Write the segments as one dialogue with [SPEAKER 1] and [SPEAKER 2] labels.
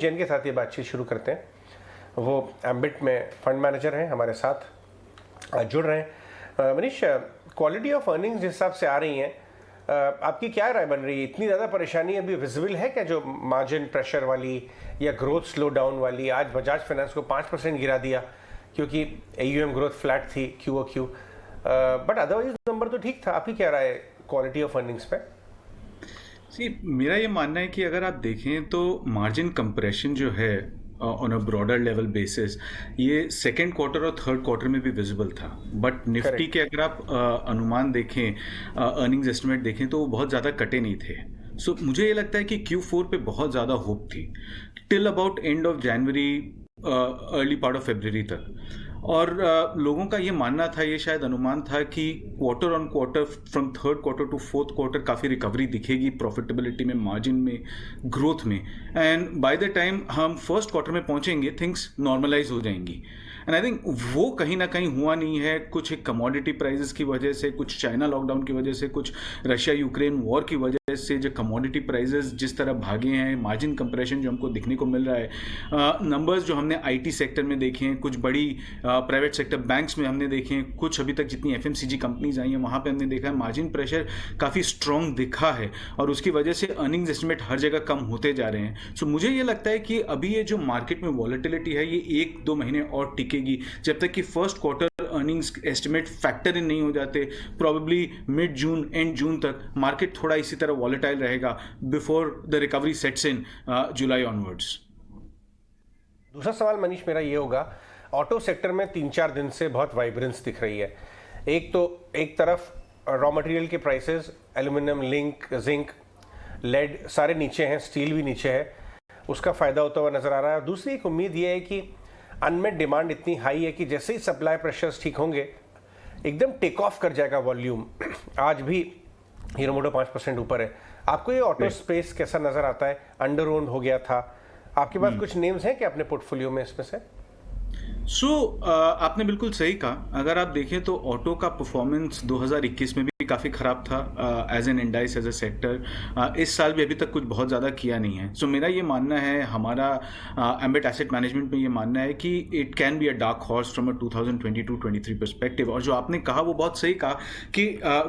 [SPEAKER 1] जैन के साथ ये बातचीत शुरू करते हैं। वो एम्बिट में फंड मैनेजर हैं, हमारे साथ जुड़ रहे हैं। मनीष, क्वालिटी ऑफ अर्निंग्स जिस हिसाब से आ रही हैं, आपकी क्या राय बन रही है? इतनी ज़्यादा परेशानी अभी विजिबल है क्या, जो मार्जिन प्रेशर वाली या ग्रोथ स्लो डाउन वाली? आज बजाज फाइनेंस को 5% गिरा दिया क्योंकि AUM ग्रोथ फ्लैट थी QOQ, बट अदरवाइज नंबर तो ठीक था। आपकी क्या राय है क्वालिटी ऑफ अर्निंग्स पे?
[SPEAKER 2] मेरा ये मानना है कि अगर आप देखें तो मार्जिन कंप्रेशन जो है on a broader level basis, ये सेकेंड क्वार्टर और थर्ड क्वार्टर में भी विजिबल था। बट निफ्टी के अगर आप अनुमान देखें, अर्निंग्स एस्टिमेट देखें, तो वो बहुत ज़्यादा कटे नहीं थे। सो मुझे ये लगता है कि Q4 पे बहुत ज़्यादा होप थी till about end of January, early part of February तक। और लोगों का ये मानना था, ये शायद अनुमान था कि quarter on quarter from third quarter to fourth quarter काफ़ी रिकवरी दिखेगी प्रॉफिटेबिलिटी में, मार्जिन में, ग्रोथ में। एंड बाय द टाइम हम फर्स्ट क्वार्टर में पहुंचेंगे थिंग्स नॉर्मलाइज हो जाएंगी। एंड आई थिंक वो कहीं ना कहीं हुआ नहीं है, कुछ कमोडिटी प्राइसेस की वजह से, कुछ चाइना लॉकडाउन की वजह से, कुछ रशिया यूक्रेन वॉर की वजह से जो कमोडिटी प्राइसेस जिस तरह भागे हैं, मार्जिन कंप्रेशन जो हमको दिखने को मिल रहा है। नंबर्स जो हमने IT सेक्टर में देखे हैं, कुछ बड़ी प्राइवेट सेक्टर बैंक्स में हमने देखे हैं, कुछ अभी तक जितनी FMCG कंपनीज आई हैं वहाँ पे हमने देखा है मार्जिन प्रेशर काफ़ी स्ट्रॉन्ग दिखा है, और उसकी वजह से अर्निंग्स एस्टिमेट हर जगह कम होते जा रहे हैं। सो मुझे ये लगता है कि अभी ये जो मार्केट में वॉलेटिलिटी है, ये 1-2 महीने और टिकेगी, जब तक कि first quarter earnings estimate factor in नहीं हो जाते। Probably mid June, and June तक मार्केट थोड़ा इसी तरह वॉलेटाइल रहेगा before the recovery sets in July onwards.
[SPEAKER 1] दूसरा सवाल मनीष मेरा ये होगा, ऑटो सेक्टर में 3-4 दिन से बहुत वाइब्रेंस दिख रही है। एक तरफ रॉ मटेरियल के प्राइसेस, एल्यूमिनियम, जिंक, लेड सारे नीचे हैं, स्टील भी नीचे है, उसका फायदा होता हुआ नजर आ रहा है। दूसरी एक उम्मीद ये है कि अनमेट डिमांड इतनी हाई है कि जैसे ही सप्लाई प्रेशर्स ठीक होंगे एकदम टेक ऑफ कर जाएगा वॉल्यूम। आज भी हीरो मोटो 5% ऊपर है। आपको ये ऑटो स्पेस कैसा नजर आता है? अंडर ओन्ड हो गया था। आपके पास कुछ नेम्स हैं क्या अपने पोर्टफोलियो में इसमें से?
[SPEAKER 2] आपने बिल्कुल सही कहा। अगर आप देखें तो ऑटो का परफॉर्मेंस 2021 में भी काफ़ी ख़राब था as an indices, as a sector. इस साल भी अभी तक कुछ बहुत ज़्यादा किया नहीं है। सो मेरा ये मानना है, हमारा एम्बिट एसेट मैनेजमेंट में ये मानना है कि it can be a dark horse from a 2022-23 perspective. और जो आपने कहा वो बहुत सही कहा कि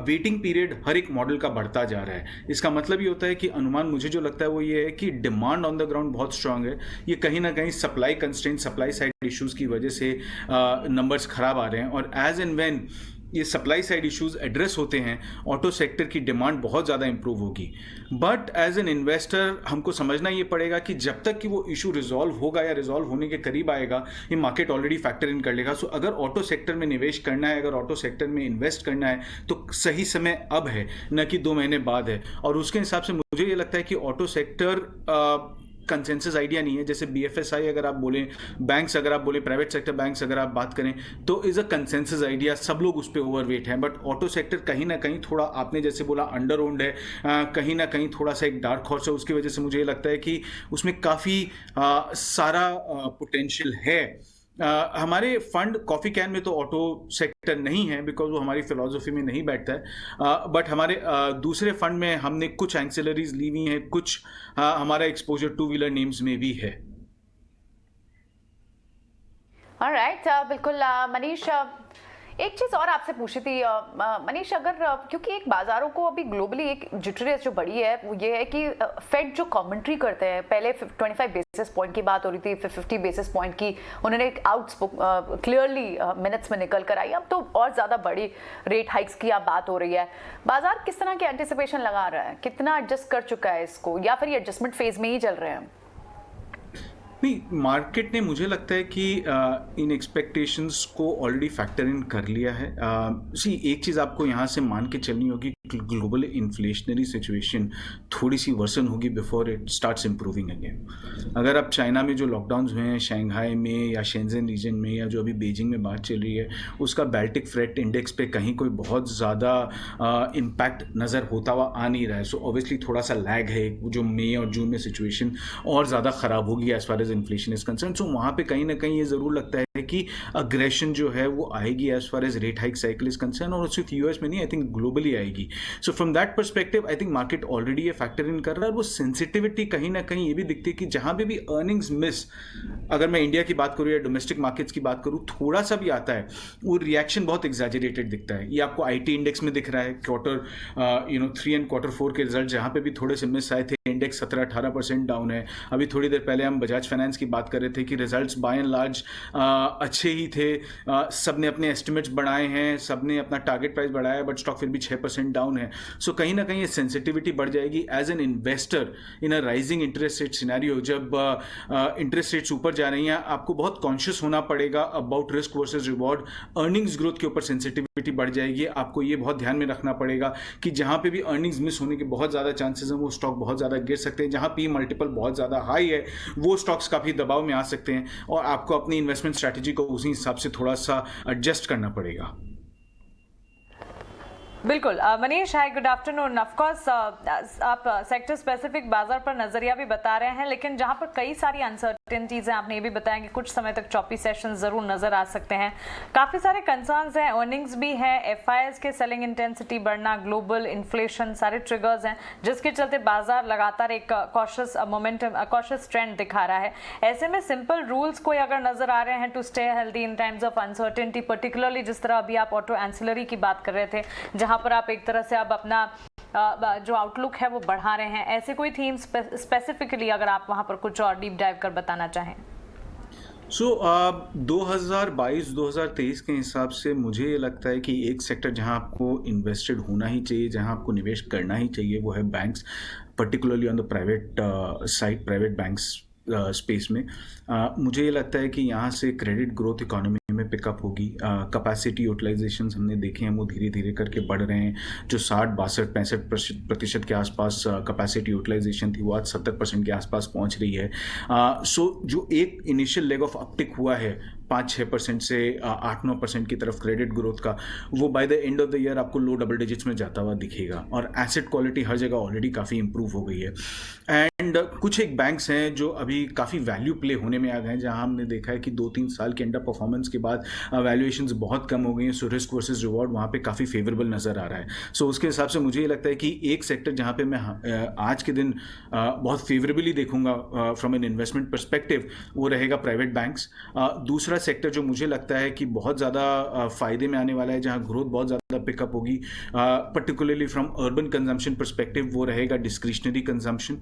[SPEAKER 2] वेटिंग पीरियड हर एक मॉडल का बढ़ता जा रहा है। इसका मतलब ये होता है कि अनुमान मुझे जो लगता है वो ये है कि डिमांड ऑन द ग्राउंड बहुत स्ट्रांग है। ये कहीं ना कहीं supply constraint, supply side issues की वजह से नंबर्स खराब आ रहे हैं। और एज एंड व्हेन ये सप्लाई साइड इश्यूज एड्रेस होते हैं, ऑटो सेक्टर की डिमांड बहुत ज़्यादा इंप्रूव होगी। बट एज एन इन्वेस्टर हमको समझना ये पड़ेगा कि जब तक कि वो इशू रिजॉल्व होगा या रिजॉल्व होने के करीब आएगा, ये मार्केट ऑलरेडी फैक्टर इन कर लेगा। सो अगर ऑटो सेक्टर में निवेश करना है, अगर ऑटो सेक्टर में इन्वेस्ट करना है, तो सही समय अब है, न कि 2 महीने बाद है। और उसके हिसाब से मुझे ये लगता है कि ऑटो सेक्टर कंसेंसस आइडिया नहीं है। जैसे BFSI अगर आप बोलें, बैंक्स अगर आप बोलें, प्राइवेट सेक्टर बैंक्स अगर आप बात करें, तो इज अ कंसेंसस आइडिया, सब लोग उस पर ओवरवेट हैं। बट ऑटो सेक्टर कहीं ना कहीं थोड़ा, आपने जैसे बोला, अंडर ओन्ड है, कहीं ना कहीं थोड़ा सा एक डार्क हॉर्स है। उसकी वजह से मुझे ये लगता है कि उसमें काफ़ी सारा पोटेंशियल है। हमारे फंड कॉफ़ी कैन में तो ऑटो सेक्टर नहीं है, बिकॉज वो हमारी फिलॉसफी में नहीं बैठता है। बट हमारे दूसरे फंड में हमने कुछ एंसिलरीज ली हुई हैं, कुछ हमारा एक्सपोजर 2 व्हीलर नेम्स में भी है।
[SPEAKER 3] ऑलराइट, बिल्कुल। मनीष, एक चीज़ और आपसे पूछी थी मनीष, अगर क्योंकि एक बाजारों को अभी ग्लोबली एक जिटरीनेस जो बड़ी है वो ये है कि फेड जो कमेंट्री करते हैं, पहले 25 बेसिस पॉइंट की बात हो रही थी, फिर 50 बेसिस पॉइंट की उन्होंने एक क्लियरली मिनट्स में निकल कर आई। अब तो और ज़्यादा बड़ी रेट हाइक्स की आप बात हो रही है। बाजार किस तरह की एंटिसिपेशन लगा रहा है? कितना एडजस्ट कर चुका है इसको, या फिर ये एडजस्टमेंट फेज में ही चल रहे हैं?
[SPEAKER 2] नहीं, मार्केट ने मुझे लगता है कि इन एक्सपेक्टेशंस को ऑलरेडी फैक्टर इन कर लिया है। एक चीज़ आपको यहाँ से मान के चलनी होगी, ग्लोबल इन्फ्लेशनरी सिचुएशन थोड़ी सी वर्सन होगी before it starts improving again. अगर आप चाइना में जो लॉकडाउन्स हुए हैं, शंघाई में या शेंजन रीजन में, या जो अभी बीजिंग में बात चल रही है, उसका बाल्टिक फ्रेट इंडेक्स पे कहीं कोई बहुत ज़्यादा इम्पैक्ट नज़र होता हुआ आ नहीं रहा है। सो ऑब्वियसली थोड़ा सा लैग है, जो मई और जून में सिचुएशन और ज़्यादा ख़राब होगी as far as inflation is concern. So वहाँ पे कहीं ना कहीं ये ज़रूर लगता है कि अग्रेशन जो है वो आएगी as far as rate hike cycle is concern, और सिर्फ यूएस में नहीं, आई थिंक ग्लोबली आएगी. So from that perspective I think market already ये फैक्टर इन कर रहा है. और वो सेंसिटिविटी कहीं ना कहीं ये भी दिखती है कि जहां पे भी अर्निंग्स मिस, अगर मैं इंडिया की बात करूं या डोमेस्टिक मार्केट्स की बात करूं, थोड़ा सा भी आता है, वो रिएक्शन बहुत एग्जैजरेटेड दिखता है. ये आपको आईटी इंडेक्स में दिख रहा है. क्वार्टर 3 एंड क्वार्टर 4 के रिजल्ट जहां पे भी थोड़े से मिस आए थे, इंडेक्स 17-18% डाउन है. अभी थोड़ी देर पहले हम बजाज फाइनेंस की बात कर रहे थे कि रिजल्ट्स बाय एंड लार्ज अच्छे ही थे. सबने अपने एस्टिमेट्स बढ़ाए हैं, सबने अपना टारगेट प्राइस बढ़ाया है, बट स्टॉक फिर भी 6% डाउन है. सो कहीं ना कहीं ये सेंसिटिविटी बढ़ जाएगी as an investor in a rising interest rate scenario. जब इंटरेस्ट रेट्स ऊपर जा रही हैं, आपको बहुत कॉन्शियस होना पड़ेगा about risk versus reward. Earnings growth के ऊपर सेंसिटिविटी बढ़ जाएगी. आपको ये बहुत ध्यान में रखना पड़ेगा कि जहां पे भी अर्निंग्स मिस होने के बहुत ज़्यादा चांसेस हैं, वो स्टॉक बहुत ज़्यादा गिर सकते हैं. जहां पी मल्टीपल बहुत ज़्यादा हाई है, वो स्टॉक्स काफ़ी दबाव में आ सकते हैं, और आपको अपनी इन्वेस्टमेंट स्ट्रैटेजी को उसी हिसाब से थोड़ा सा एडजस्ट करना पड़ेगा.
[SPEAKER 4] बिल्कुल. मनीष, हाय, गुड आफ्टरनून. ऑफ कोर्स आप सेक्टर स्पेसिफिक बाजार पर नजरिया भी बता रहे हैं, लेकिन जहां पर कई सारी अनसर्टेनिटीज हैं, आपने ये भी बताया कि कुछ समय तक चॉपी सेशन जरूर नजर आ सकते हैं. काफी सारे कंसर्न्स हैं, अर्निंग्स भी है, एफआईएस के सेलिंग इंटेंसिटी बढ़ना, ग्लोबल इन्फ्लेशन, सारे ट्रिगर्स हैं, जिसके चलते बाजार लगातार एक कॉशियस मोमेंटम, कॉशियस ट्रेंड दिखा रहा है. ऐसे में सिंपल रूल्स कोई अगर नजर आ रहे हैं to stay healthy in times of uncertainty, particularly जिस तरह अभी आप ऑटो एंसिलरी की बात कर रहे थे, जहां पर आप एक तरह से अब अपना जो आउटलुक है वो बढ़ा रहे हैं, ऐसे कोई थीम स्पेसिफिकली अगर आप वहां पर कुछ और डीप डाइव कर बताना चाहें?
[SPEAKER 2] 2022-2023 के हिसाब से मुझे ये लगता है कि एक सेक्टर जहां आपको इन्वेस्टेड होना ही चाहिए, जहां आपको निवेश करना ही चाहिए, वो है banks, particularly on the private side, private banks space में. मुझे ये लगता है कि यहाँ से क्रेडिट ग्रोथ इकोनॉमी में पिकअप होगी. कैपेसिटी यूटिलाइजेशन हमने देखे हैं, वो धीरे धीरे करके बढ़ रहे हैं. जो 60-62-63% के आसपास कैपेसिटी यूटिलाइजेशन थी, वो आज 70% के आसपास पहुँच रही है. सो जो एक इनिशियल लेग ऑफ अपटिक हुआ है 5-6% से 8-9% की तरफ क्रेडिट ग्रोथ का, वो by the end of the year आपको लो डबल डिजिट्स में जाता हुआ दिखेगा. और एसेट क्वालिटी हर जगह ऑलरेडी काफ़ी इंप्रूव हो गई है. एंड कुछ एक बैंक्स हैं जो अभी काफ़ी वैल्यू प्ले होने में आ गए हैं, जहां हमने देखा है कि 2-3 साल के अंडर परफॉर्मेंस के बाद वैल्यूएशंस बहुत कम हो गई हैं. सो रिस्क वर्सेस रिवॉर्ड वहाँ पे काफ़ी फेवरेबल नज़र आ रहा है. सो उसके हिसाब से मुझे ये लगता है कि एक सेक्टर जहाँ पे मैं आज के दिन बहुत फेवरेबली देखूंगा फ्रॉम एन इन्वेस्टमेंट परस्पेक्टिव, वो रहेगा प्राइवेट बैंक्स. दूसरा सेक्टर जो मुझे लगता है कि बहुत ज़्यादा फ़ायदे में आने वाला है, जहाँ ग्रोथ बहुत ज़्यादा पिकअप होगी, particularly from urban consumption perspective, वो रहेगा डिस्क्रिशनरी कंजम्पशन.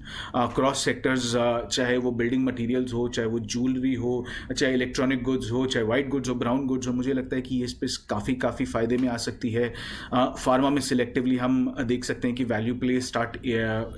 [SPEAKER 2] क्रॉस सेक्टर्स, चाहे वो बिल्डिंग मटेरियल्स हो, चाहे वो ज्वेलरी हो, चाहे इलेक्ट्रॉनिक गुड्स हो, चाहे वाइट गुड्स हो, ब्राउन गुड्स हो, मुझे लगता है कि ये स्पेस काफ़ी फ़ायदे में आ सकती है. फार्मा में सिलेक्टिवली हम देख सकते हैं कि वैल्यू प्ले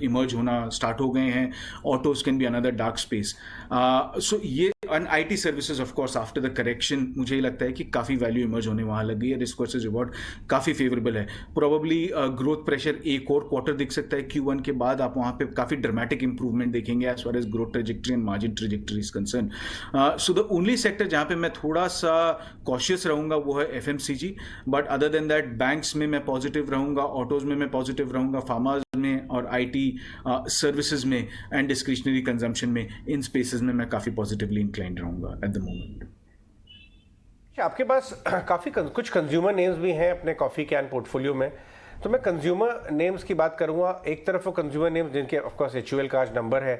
[SPEAKER 2] इमर्ज होना स्टार्ट हो गए हैं. Autos can be another dark space. So ये and IT services of course after the correction मुझे लगता है कि काफ़ी वैल्यू इमर्ज होने वहाँ लग गई है. रिस्क वर्सेस रिवॉर्ड काफ़ी फेवरेबल है. प्रोबेबली ग्रोथ प्रेशर एक और क्वार्टर दिख सकता है Q1 के बाद. आप वहाँ पे काफ़ी ड्रामेटिक इंप्रूवमेंट देखेंगे as far as growth trajectory and margin trajectory is concern. So the only sector जहाँ पे मैं थोड़ा सा कॉशियस रहूँगा वो है FMCG. But other than that banks में मैं पॉजिटिव रहूँगा, ऑटोज में मैं पॉजिटिव रहूँगा, फार्माज में और IT सर्विसेज में एंड डिस्क्रिशनरी कंजम्पशन में, इन स्पेसेस में मैं काफ़ी पॉजिटिवली इंक्लाइंड रहूँगा एट द मोमेंट.
[SPEAKER 1] आपके पास काफ़ी कुछ कंज्यूमर नेम्स भी हैं अपने कॉफ़ी कैन पोर्टफोलियो में, तो मैं कंज्यूमर नेम्स की बात करूँगा. एक तरफ वो कंज्यूमर नेम्स जिनके ऑफकोर्स HUL का आज नंबर है,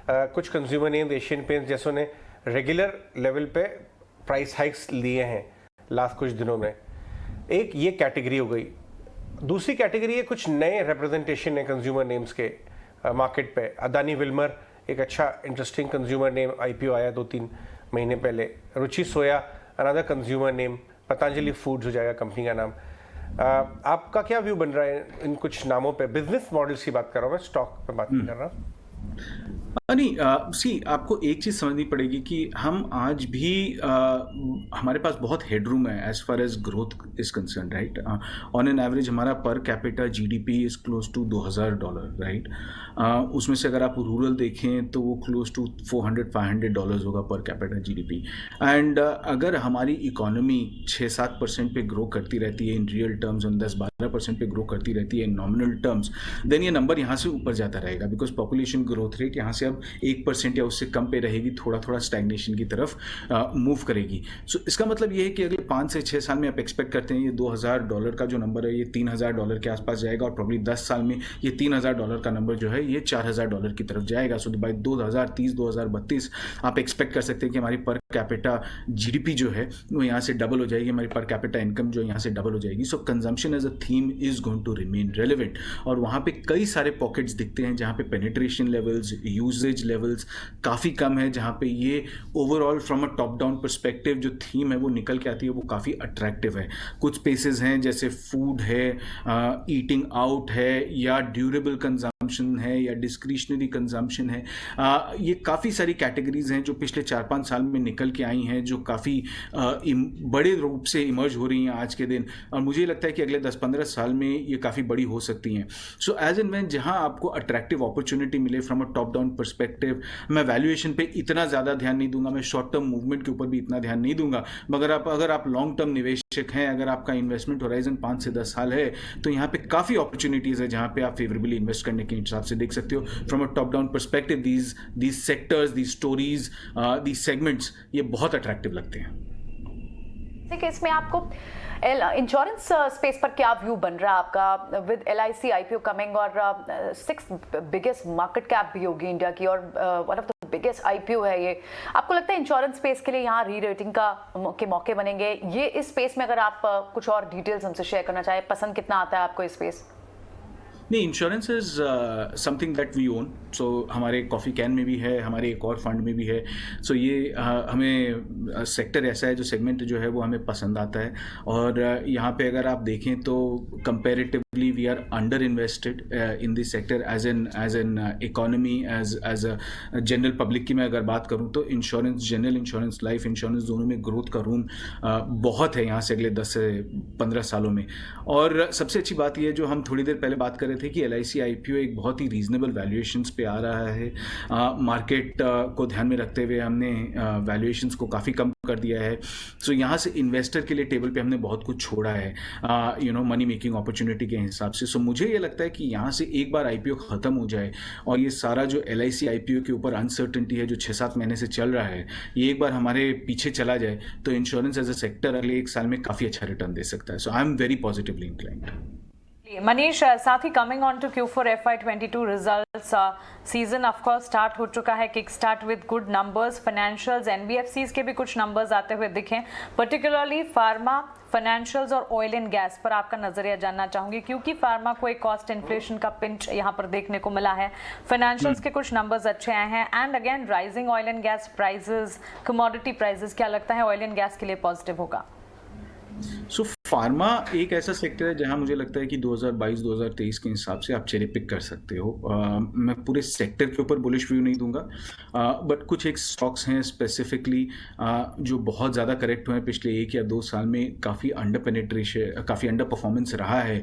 [SPEAKER 1] कुछ कंज्यूमर नेम्स एशियन पेंट्स जैसों ने रेगुलर लेवल पे प्राइस हाइक्स लिए हैं लास्ट कुछ दिनों में. एक ये कैटेगरी हो गई. दूसरी कैटेगरी है कुछ नए रिप्रेजेंटेशन है कंज्यूमर नेम्स के मार्केट पे. अदानी विल्मर एक अच्छा इंटरेस्टिंग कंज्यूमर नेम, IPO आया 2-3 महीने पहले. Ruchi Soya another consumer name. Patanjali foods हो जाएगा कंपनी का नाम. आपका क्या व्यू बन रहा है इन कुछ नामों पे? बिजनेस मॉडल्स की बात कर रहा हूँ मैं, स्टॉक पे बात नहीं कर रहा.
[SPEAKER 2] नहीं, आपको एक चीज़ समझनी पड़ेगी कि हम आज भी हमारे पास बहुत हेडरूम है as far as growth is concern, right. On an average हमारा per capita GDP is close to $2,000, right. उसमें से अगर आप रूरल देखें तो वो क्लोज टू $400-500 होगा पर कैपिटा GDP. एंड अगर हमारी इकोनॉमी 6-7% पे ग्रो करती रहती है इन रियल टर्म्स और 10-12% पे ग्रो करती रहती है इन नॉमिनल टर्म्स, देन ये नंबर यहाँ से ऊपर जाता रहेगा, बिकॉज पॉपुलेशन ग्रोथ रेट यहाँ से अब 1% या उससे कम पे रहेगी, थोड़ा थोड़ा स्टैग्नेशन की तरफ मूव करेगी। सो इसका मतलब ये है कि अगले 5 से 6 साल में आप एक्सपेक्ट करते हैं ये $2,000 का जो नंबर है ये $3,000 के आसपास जाएगा, और प्रॉब्ली 10 साल में ये $3,000 का नंबर जो है ये $4,000 की तरफ जाएगा। सो बाय 2030-2032 आप एक्सपेक्ट कर सकते हैं कि हमारी पर कैपिटा जीडीपी जो है वो यहाँ से डबल हो जाएगी, हमारी पर कैपिटा इनकम जो यहाँ से डबल हो जाएगी। So consumption as a theme is going to remain relevant, और वहाँ पे कई सारे पॉकेट्स दिखते हैं जहाँ पे पेनिट्रेशन लेवल्स, यूजेज लेवल्स काफ़ी कम है, जहाँ पे ये overall from a top down perspective जो थीम है वो निकल के आती है, वो काफ़ी अट्रैक्टिव है। कुछ स्पेसेस हैं जैसे फूड है, ईटिंग आउट है, या ड्यूरेबल कंजम्पशन है, या डिस्क्रिशनरी कंजम्पशन है। ये काफ़ी सारी कैटेगरीज हैं जो पिछले 4-5 साल में निकल के आई हैं, जो काफ़ी बड़े रूप से इमर्ज हो रही हैं आज के दिन, और मुझे लगता है कि अगले 10-15 साल में ये काफ़ी बड़ी हो सकती हैं। सो एज एंड व्हेन जहां आपको अट्रैक्टिव अपॉर्चुनिटी मिले from a top down perspective, मैं वैल्यूएशन पे इतना ज़्यादा ध्यान नहीं दूंगा, मैं शॉर्ट टर्म मूवमेंट के ऊपर भी इतना ध्यान नहीं दूंगा, मगर अगर आप लॉन्ग टर्म निवेशक हैं, अगर आपका इन्वेस्टमेंट होराइजन 5 से 10 साल है, तो यहाँ पे काफ़ी अपॉर्चुनिटीज़ है जहाँ पे आप फेवरेबली इन्वेस्ट करने के हिसाब से देख सकते हो। From a top down perspective these sectors, these stories, these segments ये बहुत अट्रैक्टिव लगते हैं।
[SPEAKER 3] केस में आपको इंश्योरेंस स्पेस पर क्या व्यू बन रहा है आपका, विद LIC IPO कमिंग, और 6th बिगेस्ट मार्केट कैप भी होगी इंडिया की, और one of the biggest IPO है ये। आपको लगता है इंश्योरेंस स्पेस के लिए यहाँ री रेटिंग के मौके बनेंगे? ये इस स्पेस में अगर आप कुछ और डिटेल्स हमसे शेयर करना चाहें, पसंद कितना आता है आपको इस स्पेस?
[SPEAKER 2] नहीं, insurance is something that we own. So हमारे कॉफ़ी कैन में भी है, हमारे एक और फंड में भी है। सो ये हमें सेक्टर ऐसा है, जो सेगमेंट जो है वो हमें पसंद आता है, और यहाँ पे अगर आप देखें तो comparatively we are under invested in this sector as an economy, as a general public की मैं अगर बात करूँ तो insurance, general insurance, life insurance दोनों में ग्रोथ का रूम बहुत है यहाँ से अगले 10 से 15 सालों में। और सबसे अच्छी बात यह है, जो हम थोड़ी देर पहले बात कर रहे थे, कि LIC IPO एक बहुत ही रीजनेबल वैल्यूएशंस पे आ रहा है। मार्केट को ध्यान में रखते हुए हमने वैल्यूएशंस को काफ़ी कम कर दिया है। सो यहाँ से इन्वेस्टर के लिए टेबल पे हमने बहुत कुछ छोड़ा है, मनी मेकिंग अपॉर्चुनिटी के हिसाब से। सो मुझे ये लगता है कि यहाँ से एक बार IPO ख़त्म हो जाए, और ये सारा जो LIC IPO के ऊपर अनसर्टेनिटी है जो 6-7 महीने से चल रहा है, ये एक बार हमारे पीछे चला जाए, तो इंश्योरेंस एज अ सेक्टर अगले 1 साल में काफ़ी अच्छा रिटर्न दे सकता है। So I am very positively inclined.
[SPEAKER 4] Manish, साथ ही coming on to Q4 FY22 results, season of course start हो चुका है, kick start with good numbers, financials, NBFCs के भी कुछ नंबर्स आते हुए दिखे, पर्टिकुलरली फार्मा, फाइनेंशियल्स और ऑयल एंड गैस पर आपका नजरिया जानना चाहूंगी, क्योंकि फार्मा को एक कॉस्ट इन्फ्लेशन का पिंच यहाँ पर देखने को मिला है, फाइनेंशियल्स के कुछ नंबर्स अच्छे आए हैं, and again rising oil and gas prices, commodity prices. क्या लगता है ऑयल एंड गैस के लिए पॉजिटिव होगा?
[SPEAKER 2] सो फार्मा एक ऐसा सेक्टर है जहां मुझे लगता है कि 2022-2023 के हिसाब से आप चेरी पिक कर सकते हो। मैं पूरे सेक्टर के ऊपर बुलिश व्यू नहीं दूंगा, बट कुछ एक स्टॉक्स हैं स्पेसिफिकली जो बहुत ज़्यादा करेक्ट हुए हैं पिछले 1 या 2 साल में। काफ़ी अंडर पेनिट्रेशन, काफ़ी अंडर परफॉर्मेंस रहा है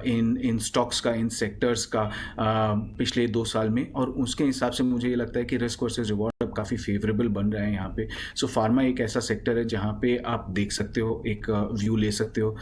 [SPEAKER 2] इन स्टॉक्स का, इन सेक्टर्स का पिछले 2 साल में, और उसके हिसाब से मुझे ये लगता है कि रिस्क वर्सेस रिवॉर्ड अब काफ़ी फेवरेबल बन रहे हैं यहाँ पे। सो फार्मा एक ऐसा सेक्टर है जहाँ पे आप देख सकते हो, एक व्यू ले सकते हो।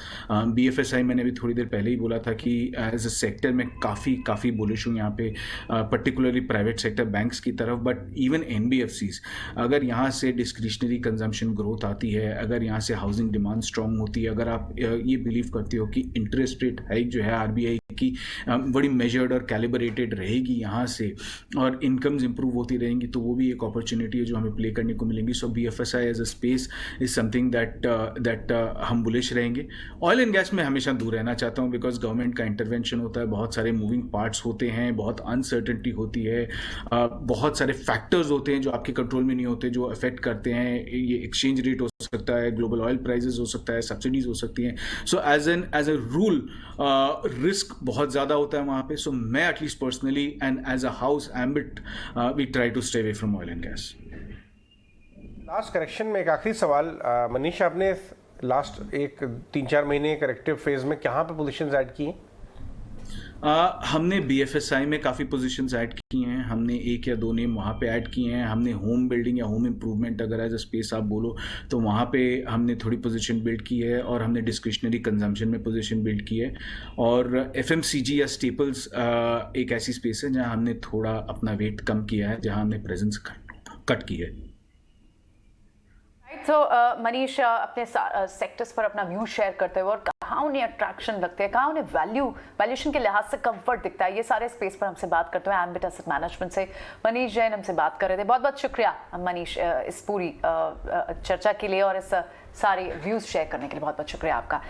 [SPEAKER 2] BFSI मैंने भी थोड़ी देर पहले ही बोला था कि एज अ सेक्टर में काफ़ी बुलिश हूँ यहाँ पे, पर्टिकुलरली प्राइवेट सेक्टर बैंक्स की तरफ, बट इवन NBFCs। अगर यहाँ से डिस्क्रिशनरी कंजम्पशन ग्रोथ आती है, अगर यहाँ से हाउसिंग डिमांड स्ट्रॉन्ग होती है, अगर आप ये बिलीव करते हो कि इंटरेस्ट रेट हाइक जो है RBI की बड़ी मेजर्ड और कैलिब्रेटेड रहेगी यहाँ से, और इनकम्स इंप्रूव होती रहेंगी, तो वो भी एक अपॉर्चुनिटी है जो हमें प्ले करने को मिलेंगी। So BFSI as a space is something that हम बुलिश रहेंगे। ऑयल एंड गैस में हमेशा दूर रहना चाहता हूँ, बिकॉज गवर्नमेंट का इंटरवेंशन होता है, बहुत सारे मूविंग पार्ट्स होते हैं, बहुत अनसर्टेनिटी होती है, बहुत सारे फैक्टर्स होते हैं जो आपके कंट्रोल में नहीं होते, जो अफेक्ट करते हैं। ये एक्सचेंज रेट हो सकता है, ग्लोबल ऑयल प्राइजेस हो सकता है, सब्सिडीज हो सकती हैं। So as a rule risk बहुत ज़्यादा होता है वहाँ पे। सो मैं at least personally and as a house Ambit we try to stay away from oil and gas.
[SPEAKER 1] Last correction में एक आखिरी सवाल, मनीष, आपने लास्ट 3-4 महीने करेक्टिव फेज में कहाँ पे पोजीशंस ऐड की हैं?
[SPEAKER 2] हमने BFSI में काफ़ी पोजीशंस ऐड की हैं, हमने एक या दो नेम वहाँ पे ऐड किए हैं, हमने होम बिल्डिंग या होम इम्प्रूवमेंट अगर एज अ स्पेस आप बोलो तो वहाँ पे हमने थोड़ी पोजीशन बिल्ड की है, और हमने डिस्क्रिशनरी कंजम्पशन में पोजीशन बिल्ड की है, और FMCG या स्टेपल्स एक ऐसी स्पेस है जहाँ हमने थोड़ा अपना वेट कम किया है, जहाँ हमने प्रेजेंस कट की है।
[SPEAKER 3] तो मनीष अपने सेक्टर्स पर अपना व्यू शेयर करते हुए और कहाँ उन्हें अट्रैक्शन लगते हैं, कहाँ उन्हें वैल्यूएशन के लिहाज से कंफर्ट दिखता है, ये सारे स्पेस पर हमसे बात करते हुए एम्बिट एसेट मैनेजमेंट से मनीष जैन हमसे बात कर रहे थे। बहुत बहुत शुक्रिया मनीष इस पूरी चर्चा के लिए और इस सारे व्यूज शेयर करने के लिए, बहुत बहुत शुक्रिया आपका।